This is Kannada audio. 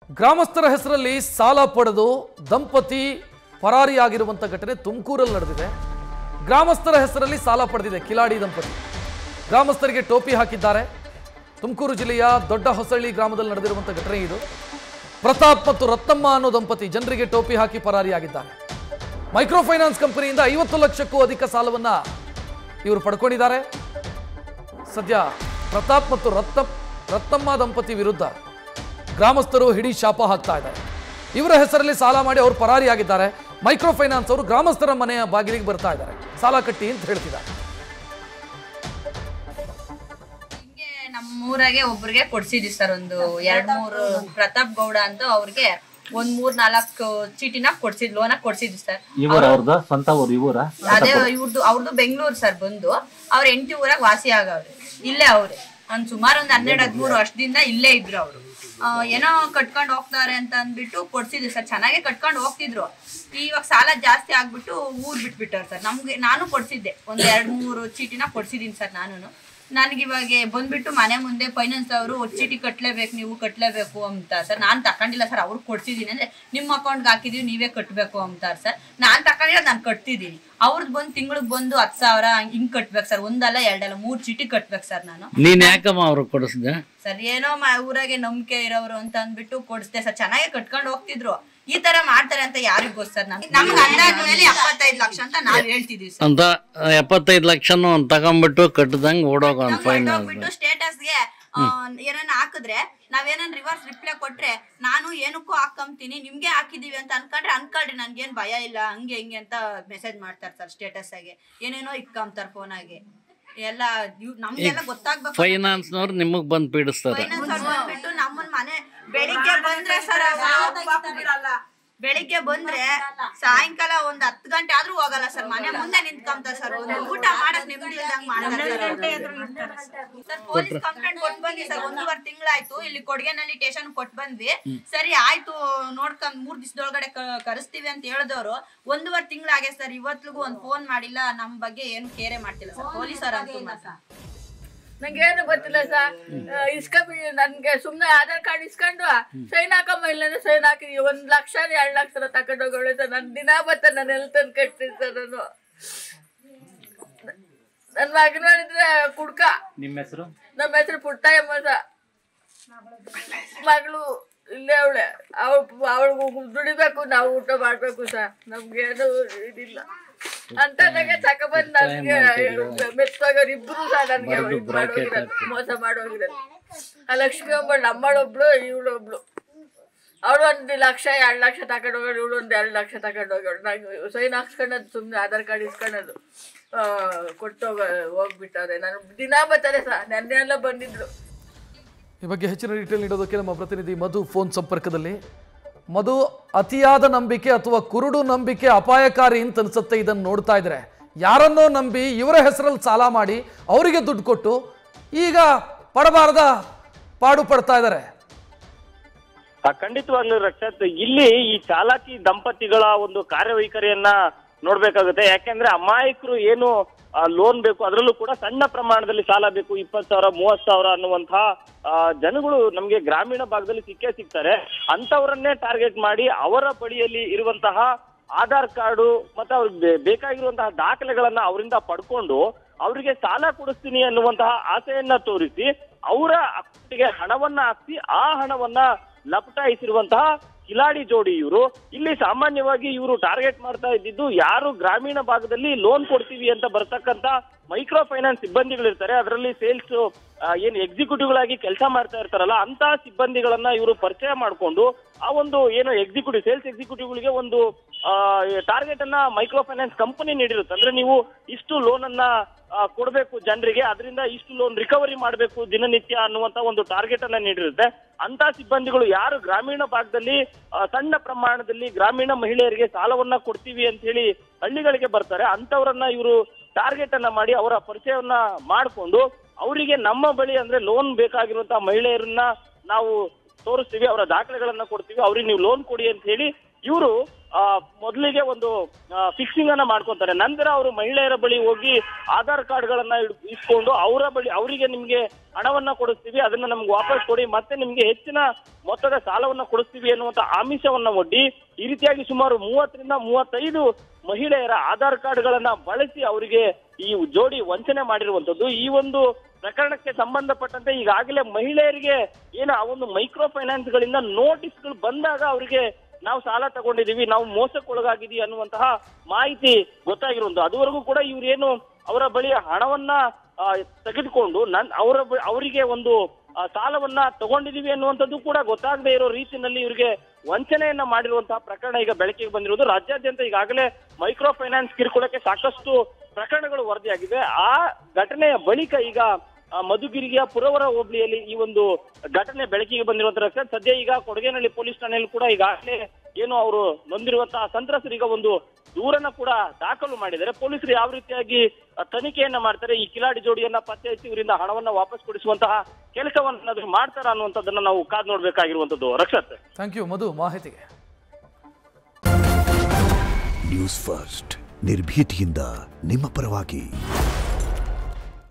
ಗ್ರಾಮಸ್ಥರ ಹೆಸರಲ್ಲಿ ಸಾಲ ಪಡೆದು ದಂಪತಿ ಪರಾರಿಯಾಗಿರುವಂತ ಘಟನೆ ತುಮಕೂರಲ್ಲಿ ನಡೆದಿದೆ. ಗ್ರಾಮಸ್ಥರ ಹೆಸರಲ್ಲಿ ಸಾಲ ಪಡೆದಿದೆ ಕಿಲಾಡಿ ದಂಪತಿ. ಗ್ರಾಮಸ್ಥರಿಗೆ ಟೋಪಿ ಹಾಕಿದ್ದಾರೆ. ತುಮಕೂರು ಜಿಲ್ಲೆಯ ದೊಡ್ಡ ಹೊಸಳ್ಳಿ ಗ್ರಾಮದಲ್ಲಿ ನಡೆದಿರುವಂತ ಘಟನೆ ಇದು. ಪ್ರತಾಪ್ ಮತ್ತು ರತ್ನಮ್ಮ ಅನ್ನೋ ದಂಪತಿ ಜನರಿಗೆ ಟೋಪಿ ಹಾಕಿ ಪರಾರಿಯಾಗಿದ್ದಾರೆ. ಮೈಕ್ರೋ ಫೈನಾನ್ಸ್ ಕಂಪನಿಯಿಂದ 50 ಲಕ್ಷಕ್ಕೂ ಅಧಿಕ ಸಾಲವನ್ನ ಇವರು ಪಡ್ಕೊಂಡಿದ್ದಾರೆ. ಸದ್ಯ ಪ್ರತಾಪ್ ಮತ್ತು ರತ್ನಮ್ಮ ದಂಪತಿ ವಿರುದ್ಧ ಗ್ರಾಮಸ್ಥರು ಹಿಡಿ ಶಾಪ ಹಾಕ್ತಾ ಇದ್ದಾರೆ. ಇವರ ಹೆಸರಲ್ಲಿ ಸಾಲ ಮಾಡಿ ಅವರು ಪರಾರಿಯಾಗಿದ್ದಾರೆ. ಮೈಕ್ರೋ ಫೈನಾನ್ಸ್ ಅವರು ಗ್ರಾಮಸ್ಥರ ಮನೆಯ ಬಾಗಿಲಿಗೆ ಬರ್ತಾ ಇದ್ದಾರೆ, ಸಾಲ ಕಟ್ಟಿ ಅಂತ ಹೇಳ್ತಿದ್ದಾರೆ. ನಮ್ಮೂರಾಗೆ ಒಬ್ಬರಿಗೆ ಕೊಡ್ಸಿದ್ವಿ ಸರ್, ಒಂದು 2-3 ಪ್ರತಾಪ್ ಗೌಡ ಅಂತ ಅವ್ರಿಗೆ 1-3-4 ಚೀಟಿನ ಕೊಡ್ಸಿದ್, ಲೋನ ಕೊಡ್ಸಿದ್ವಿ ಸರ್. ಅದೇ ಅವ್ರದ್ದು ಬೆಂಗಳೂರು ಸರ್. ಬಂದು ಅವ್ರ ಹೆಂಡತಿ ಊರಾಗ ವಾಸಿ ಆಗವ್ರೆ, ಇಲ್ಲೇ ಅವ್ರೆ. ಸುಮಾರು ಒಂದು 12-13 ವರ್ಷದಿಂದ ಇಲ್ಲೇ ಇದ್ರು. ಅವರು ಏನೋ ಕಟ್ಕೊಂಡು ಹೋಗ್ತಾರೆ ಅಂತ ಅಂದ್ಬಿಟ್ಟು ಕೊಡ್ಸಿದ್ವಿ ಸರ್. ಚೆನ್ನಾಗೆ ಕಟ್ಕೊಂಡು ಹೋಗ್ತಿದ್ರು. ಇವಾಗ ಸಾಲ ಜಾಸ್ತಿ ಆಗ್ಬಿಟ್ಟು ಊರ್ ಬಿಟ್ಬಿಟ್ಟವ್ರು ಸರ್. ನಾನು ಕೊಡ್ಸಿದ್ದೆ, ಒಂದು 2-3 ಚೀಟಿನ ಕೊಡ್ಸಿದೀನಿ ಸರ್. ನನಗೆ ಇವಾಗ ಬಂದ್ಬಿಟ್ಟು ಮನೆ ಮುಂದೆ ಫೈನಾನ್ಸ್ ಅವರು ಚೀಟಿ ಕಟ್ಲೇಬೇಕು, ನೀವು ಕಟ್ಲೇಬೇಕು ಅಂತ ಸರ್. ನಾನು ತಕೊಂಡಿಲ್ಲ ಸರ್, ಅವ್ರು ಕೊಡ್ಸಿದೀನಿ. ಅಂದ್ರೆ ನಿಮ್ಮ ಅಕೌಂಟ್ಗೆ ಹಾಕಿದೀವಿ, ನೀವೇ ಕಟ್ಬೇಕು ಅಂತಾರೆ ಸರ್. ನಾನು ತಕೊಂಡಿಲ್ಲ, ನಾನು ಕಟ್ತಿದ್ದೀನಿ. ಅವ್ರದ್ದು ಬಂದು ತಿಂಗಳಿಗೆ ಬಂದು 10,000 ಹಿಂಗ್ ಕಟ್ಬೇಕು ಸರ್. 1 ಅಲ್ಲ 2 ಅಲ್ಲ 3 ಚೀಟಿ ಕಟ್ಬೇಕು ಸರ್. ನೀನ್ ಯಾಕಮ್ಮ ಅವ್ರು ಕೊಡಿಸ್ದೆ ಸರ್? ಏನೋ ಊರಾಗೆ ನಂಬಿಕೆ ಇರೋರು ಅಂತ ಅಂದ್ಬಿಟ್ಟು ಕೊಡಿಸ್ದೆ ಸರ್. ಚೆನ್ನಾಗಿ ಕಟ್ಕೊಂಡು ಹೋಗ್ತಿದ್ರು. ಈ ತರ ಮಾಡ್ತಾರೆ ಅಂತ ಯಾರಿಗ್ ಗೊತ್ತು ಸರ್? ನಮ್ಗೆ ಅಂದಾಜ್ ಮೇಲೆ 75 ಲಕ್ಷ ಅಂತ ನಾವ್ ಹೇಳ್ತಿದೀವಿ ಸರ್. ಅಂತ 75 ಲಕ್ಷನು ತಗೊಂಡ್ಬಿಟ್ಟು ಕಟ್ಟದಂಗ್ ಓಡೋಗ್ಬಿಟ್ಟು ಸ್ಟೇಟಸ್ಗೆ ಏನಾನ ಹಾಕಿದ್ರೆ ನಾವೇನನ್ ರಿವರ್ಸ್ ರಿಪ್ಲೈ ಕೊಟ್ರೆ ನಾನು ಏನಕ್ಕೂ ಹಾಕೊಂತೀನಿ, ನಿಮ್ಗೆ ಹಾಕಿದೀವಿ ಅಂತ ಅನ್ಕೊಳ್ರಿ, ನನ್ಗೇನ್ ಭಯ ಇಲ್ಲ, ಹಂಗೆ ಹಿಂಗೆ ಅಂತ ಮೆಸೇಜ್ ಮಾಡ್ತಾರೆ ಸರ್. ಸ್ಟೇಟಸ್ ಆಗಿ ಏನೇನೋ ಇಕ್ಕೊಂತಾರೆ ಫೋನ್ ಆಗಿ. ಎಲ್ಲ ನಮ್ಗೆಲ್ಲ ಗೊತ್ತಾಗ್ಬೇಕು. ಫೈನಾನ್ಸ್ ನವ್ರು ನಿಮಗ್ ಬಂದ್ ಪೀಡಿಸ್ತಾರೆ. ಫೈನಾನ್ಸ್ ಅವ್ರು ಬಂದ್ಬಿಟ್ಟು ನಮ್ಮನ್ ಮನೆ ಬೆಳಿಗ್ಗೆ ಬಂದ್ರೆ ಸರ್, ಬೆಳಿಗ್ಗೆ ಬಂದ್ರೆ ಸಾಯಂಕಾಲ ಒಂದ್ 10 ಗಂಟೆ ಆದ್ರೂ ಹೋಗಲ್ಲ ಸರ್. ಮನೆ ಮುಂದೆ ನಿಂತ್ಕೊಂತಾರೆ ಸರ್. ಊಟ ಮಾಡಕ್ ನೆಮ್ಮದಿ ಇಲ್ದಂಗ್ ಮಾಡ್ತಾರೆ ಸರ್. ಪೊಲೀಸ್ ಕಂಪ್ಲೇಂಟ್ ಕೊಟ್ಟು ಬಂದ್ವಿ ಸರ್. 1.5 ತಿಂಗಳಾಯ್ತು. ಇಲ್ಲಿ ಕೊಡ್ಗೆನಲ್ಲಿ ಸ್ಟೇಷನ್ ಕೊಟ್ಟು ಬಂದ್ವಿ. ಸರಿ ಆಯ್ತು ನೋಡ್ಕೊಂಡ್ 3 ದಿವಸದೊಳಗಡೆ ಕರೆಸ್ತೀವಿ ಅಂತ ಹೇಳಿದವರು 1.5 ತಿಂಗಳಾಗೆ ಸರ್. ಇವತ್ತಿಗೂ ಒಂದ್ ಫೋನ್ ಮಾಡಿಲ್ಲ, ನಮ್ ಬಗ್ಗೆ ಏನು ಕೇರೆ ಮಾಡ್ತಿಲ್ಲ ಸರ್ ಪೊಲೀಸರು ಅಂತೂ. ನಂಗೇನು ಗೊತ್ತಿಲ್ಲ ಸರ್. ನನ್ಗೆ ಸುಮ್ನೆ ಆಧಾರ್ ಕಾರ್ಡ್ ಇಸ್ಕೊಂಡು ಸೈನ್ ಹಾಕಮ್ಮ, ಇಲ್ಲ ಸೈನ್ ಹಾಕಿದೀವಿ. 1 ಲಕ್ಷ 2 ಲಕ್ಷ ತಗೊಂಡೋಗೋಳೆ ಸರ್. ನನ್ ದಿನ ಬತ್ತ ನಾನು ಎಲ್ಲಿ ತಂದು ಕಟ್ತೀನಿ ಸರ್. ನನ್ ಮಗನ ಮಾಡಿದ್ರೆ ಕುಡ್ಕ. ನಿಮ್ಮ ಹೆಸರು? ನಮ್ಮ ಹೆಸರು ಪುಟ್ಟಯ್ಯಮ್ಮ ಸರ್. ಮಗಳು ಇಲ್ಲೇ ಅವಳೆ. ಅವಳಿಗೆ ದುಡಿಬೇಕು, ನಾವು ಊಟ ಮಾಡ್ಬೇಕು ಸರ್. ನಮ್ಗೇನು ಇದಿಲ್ಲ ಅಂತಂದಾಗ ತಕೊಬಂದ್ ನನ್ಗೆ ಮೆತ್ತೋಗೋರು ಇಬ್ರು ಸರ್. ನನ್ಗೆ ಮೋಸ ಮಾಡೋಗಿರೋದು. ಆ ಲಕ್ಷ್ಮಿ ಒಬ್ಬಳು, ನಮ್ಮಳೊಬ್ಳು, ಇವಳೊಬ್ಳು. ಅವಳು 1 ಲಕ್ಷ 2 ಲಕ್ಷ ತಗೊಂಡು ಹೋಗೋಳು, ಇವಳು 1 2 ಲಕ್ಷ ತಗೊಂಡು ಹೋಗೋಳು. ನಂಗೆ ಸೈನ್ ಹಾಕ್ಸ್ಕೊಂಡದ್ದು ಸುಮ್ಮನೆ ಆಧಾರ್ ಕಾರ್ಡ್ ಇಸ್ಕೊಳ್ಳೋದು ಕೊಟ್ಟು ಹೋಗ್ಬಿಟ್ಟವ್ರೆ. ನಾನು ದಿನ ಬರ್ತಾರೆ ಸರ್. ನೆನ್ನೆ ಎಲ್ಲ ಬಂದಿದ್ರು. ಈ ಬಗ್ಗೆ ಹೆಚ್ಚಿನ ಡೀಟೇಲ್ ನೀಡೋದಕ್ಕೆ ನಮ್ಮ ಪ್ರತಿನಿಧಿ ಮಧು ಫೋನ್ ಸಂಪರ್ಕದಲ್ಲಿ. ಮಧು, ಅತಿಯಾದ ನಂಬಿಕೆ ಅಥವಾ ಕುರುಡು ನಂಬಿಕೆ ಅಪಾಯಕಾರಿ ಅಂತ ಅನ್ಸುತ್ತೆ. ಇದನ್ನು ನೋಡ್ತಾ ಇದ್ರೆ ಯಾರನ್ನೋ ನಂಬಿ ಇವರ ಹೆಸರಲ್ಲಿ ಸಾಲ ಮಾಡಿ ಅವರಿಗೆ ದುಡ್ಡು ಕೊಟ್ಟು ಈಗ ಪಡಬಾರದ ಪಾಡು ಪಡ್ತಾ ಇದ್ದಾರೆ. ಖಂಡಿತವಾಗ್ಲೂ ರಕ್ಷತ್, ಇಲ್ಲಿ ಈ ಚಾಲಾಕಿ ದಂಪತಿಗಳ ಒಂದು ಕಾರ್ಯವೈಖರಿಯನ್ನ ನೋಡ್ಬೇಕಾಗುತ್ತೆ. ಯಾಕೆಂದ್ರೆ ಅಮಾಯಕರು ಏನು ಲೋನ್ ಬೇಕು, ಅದರಲ್ಲೂ ಕೂಡ ಸಣ್ಣ ಪ್ರಮಾಣದಲ್ಲಿ ಸಾಲ ಬೇಕು, 20,000 30,000 ಅನ್ನುವಂತಹ ಜನಗಳು ನಮ್ಗೆ ಗ್ರಾಮೀಣ ಭಾಗದಲ್ಲಿ ಸಿಕ್ಕೇ ಸಿಗ್ತಾರೆ. ಅಂತವರನ್ನೇ ಟಾರ್ಗೆಟ್ ಮಾಡಿ ಅವರ ಬಳಿಯಲ್ಲಿ ಇರುವಂತಹ ಆಧಾರ್ ಕಾರ್ಡು ಮತ್ತೆ ಅವ್ರಿಗೆ ಬೇಕಾಗಿರುವಂತಹ ದಾಖಲೆಗಳನ್ನ ಅವರಿಂದ ಪಡ್ಕೊಂಡು ಅವರಿಗೆ ಸಾಲ ಕೊಡಿಸ್ತೀನಿ ಅನ್ನುವಂತಹ ಆಸೆಯನ್ನ ತೋರಿಸಿ ಅವರ ಅಕೌಂಟ್ಗೆ ಹಣವನ್ನ ಹಾಕಿ ಆ ಹಣವನ್ನ ಲಪಟಾಯಿಸಿರುವಂತಹ ಕಿಲಾಡಿ ಜೋಡಿ ಇವರು. ಇಲ್ಲಿ ಸಾಮಾನ್ಯವಾಗಿ ಇವರು ಟಾರ್ಗೆಟ್ ಮಾಡ್ತಾ ಇದ್ದಿದ್ದು ಯಾರು ಗ್ರಾಮೀಣ ಭಾಗದಲ್ಲಿ ಲೋನ್ ಕೊಡ್ತೀವಿ ಅಂತ ಬರ್ತಕ್ಕಂತ ಮೈಕ್ರೋ ಫೈನಾನ್ಸ್ ಸಿಬ್ಬಂದಿಗಳಿರ್ತಾರೆ, ಅದರಲ್ಲಿ ಸೇಲ್ಸ್ ಏನ್ ಎಕ್ಸಿಕ್ಯೂಟಿವ್ಗಳಾಗಿ ಕೆಲಸ ಮಾಡ್ತಾ ಇರ್ತಾರಲ್ಲ ಅಂತ ಸಿಬ್ಬಂದಿಗಳನ್ನ ಇವರು ಪರಿಚಯ ಮಾಡಿಕೊಂಡು ಆ ಒಂದು ಏನು ಸೇಲ್ಸ್ ಎಕ್ಸಿಕ್ಯೂಟಿವ್ಗಳಿಗೆ ಒಂದು ಟಾರ್ಗೆಟ್ ಅನ್ನ ಮೈಕ್ರೋ ಫೈನಾನ್ಸ್ ಕಂಪನಿ ನೀಡಿರುತ್ತೆ. ಅಂದ್ರೆ ನೀವು ಇಷ್ಟು ಲೋನ್ ಅನ್ನ ಕೊಡ್ಬೇಕು ಜನರಿಗೆ, ಅದರಿಂದ ಇಷ್ಟು ಲೋನ್ ರಿಕವರಿ ಮಾಡಬೇಕು ದಿನನಿತ್ಯ ಅನ್ನುವಂತ ಒಂದು ಟಾರ್ಗೆಟ್ ಅನ್ನ ನೀಡಿರುತ್ತೆ. ಅಂತ ಸಿಬ್ಬಂದಿಗಳು ಯಾರು ಗ್ರಾಮೀಣ ಭಾಗದಲ್ಲಿ ಸಣ್ಣ ಪ್ರಮಾಣದಲ್ಲಿ ಗ್ರಾಮೀಣ ಮಹಿಳೆಯರಿಗೆ ಸಾಲವನ್ನ ಕೊಡ್ತೀವಿ ಅಂತ ಹೇಳಿ ಹಳ್ಳಿಗಳಿಗೆ ಬರ್ತಾರೆ, ಅಂತವರನ್ನ ಇವರು ಟಾರ್ಗೆಟ್ ಅನ್ನ ಮಾಡಿ ಅವರ ಪರಿಚಯವನ್ನ ಮಾಡಿಕೊಂಡು ಅವರಿಗೆ ನಮ್ಮ ಬಳಿ ಅಂದ್ರೆ ಲೋನ್ ಬೇಕಾಗಿರುವಂತಹ ಮಹಿಳೆಯರನ್ನ ನಾವು ತೋರಿಸ್ತೀವಿ, ಅವರ ದಾಖಲೆಗಳನ್ನ ಕೊಡ್ತೀವಿ, ಅವ್ರಿಗೆ ನೀವು ಲೋನ್ ಕೊಡಿ ಅಂತ ಹೇಳಿ ಇವರು ಮೊದಲಿಗೆ ಒಂದು ಫಿಕ್ಸಿಂಗ್ ಅನ್ನ ಮಾಡ್ಕೊತಾರೆ. ನಂತರ ಅವರು ಮಹಿಳೆಯರ ಬಳಿ ಹೋಗಿ ಆಧಾರ್ ಕಾರ್ಡ್ಗಳನ್ನ ಇಸ್ಕೊಂಡು ಅವರಿಗೆ ನಿಮ್ಗೆ ಹಣವನ್ನ ಕೊಡಿಸ್ತೀವಿ, ಅದನ್ನ ನಮ್ಗೆ ವಾಪಸ್ ಕೊಡಿ, ಮತ್ತೆ ನಿಮ್ಗೆ ಹೆಚ್ಚಿನ ಮೊತ್ತದ ಸಾಲವನ್ನ ಕೊಡಿಸ್ತೀವಿ ಅನ್ನುವಂತ ಆಮಿಷವನ್ನ ಒಡ್ಡಿ ಈ ರೀತಿಯಾಗಿ ಸುಮಾರು 30 ರಿಂದ 35 ಮಹಿಳೆಯರ ಆಧಾರ್ ಕಾರ್ಡ್ಗಳನ್ನ ಬಳಸಿ ಅವರಿಗೆ ಈ ಜೋಡಿ ವಂಚನೆ ಮಾಡಿರುವಂತದ್ದು. ಈ ಒಂದು ಪ್ರಕರಣಕ್ಕೆ ಸಂಬಂಧಪಟ್ಟಂತೆ ಈಗಾಗಲೇ ಮಹಿಳೆಯರಿಗೆ ಏನು ಆ ಒಂದು ಮೈಕ್ರೋ ಫೈನಾನ್ಸ್ ಗಳಿಂದ ನೋಟಿಸ್ಗಳು ಬಂದಾಗ ಅವರಿಗೆ ನಾವು ಸಾಲ ತಗೊಂಡಿದೀವಿ, ನಾವು ಮೋಸಕ್ಕೊಳಗಾಗಿದೀವಿ ಅನ್ನುವಂತಹ ಮಾಹಿತಿ ಗೊತ್ತಾಗಿರುವಂತ. ಅದುವರೆಗೂ ಕೂಡ ಇವ್ರೇನು ಅವರ ಬಳಿ ಹಣವನ್ನ ತೆಗೆದುಕೊಂಡು ಅವರಿಗೆ ಒಂದು ಸಾಲವನ್ನ ತಗೊಂಡಿದೀವಿ ಅನ್ನುವಂಥದ್ದು ಕೂಡ ಗೊತ್ತಾಗದೇ ಇರೋ ರೀತಿಯಲ್ಲಿ ಇವರಿಗೆ ವಂಚನೆಯನ್ನ ಮಾಡಿರುವಂತಹ ಪ್ರಕರಣ ಈಗ ಬೆಳಕಿಗೆ ಬಂದಿರೋದು. ರಾಜ್ಯಾದ್ಯಂತ ಈಗಾಗಲೇ ಮೈಕ್ರೋ ಫೈನಾನ್ಸ್ ಕಿರುಕುಳಕ್ಕೆ ಸಾಕಷ್ಟು ಪ್ರಕರಣಗಳು ವರದಿಯಾಗಿವೆ. ಆ ಘಟನೆಯ ಬಳಿಕ ಈಗ ಮಧುಗಿರಿಯ ಪುರವರ ಹೋಬಳಿಯಲ್ಲಿ ಈ ಒಂದು ಘಟನೆ ಬೆಳಕಿಗೆ ಬಂದಿರುವಂತಹ ಸದ್ಯ ಈಗ ಕೊಡಗೇನಹಳ್ಳಿ ಪೊಲೀಸ್ ಠಾಣೆಯಲ್ಲಿ ಕೂಡ ಈಗಾಗಲೇ ಏನು ಅವರು ನೊಂದಿರುವಂತಹ ಸಂತ್ರಸ್ತರೀಗ ಒಂದು ದೂರನ್ನ ಕೂಡ ದಾಖಲು ಮಾಡಿದ್ದಾರೆ. ಪೊಲೀಸರು ಯಾವ ರೀತಿಯಾಗಿ ತನಿಖೆಯನ್ನ ಮಾಡ್ತಾರೆ, ಈ ಕಿಲಾಡಿ ಜೋಡಿಯನ್ನ ಪತ್ತೆ ಹಚ್ಚಿ ಇವರಿಂದ ಹಣವನ್ನ ವಾಪಸ್ ಕೊಡಿಸುವಂತಹ ಕೆಲಸವನ್ನ ಮಾಡ್ತಾರ ಅನ್ನುವಂಥದ್ದನ್ನ ನಾವು ಕಾದು ನೋಡ್ಬೇಕಾಗಿರುವಂತದ್ದು. ರಕ್ಷತ್, ಥ್ಯಾಂಕ್ ಯು ಮಧು ಮಾಹಿತಿಗೆ. ನ್ಯೂಸ್ ಫಸ್ಟ್ ನಿರ್ಭೀತಿಯಿಂದ ನಿಮ್ಮ ಪರವಾಗಿ.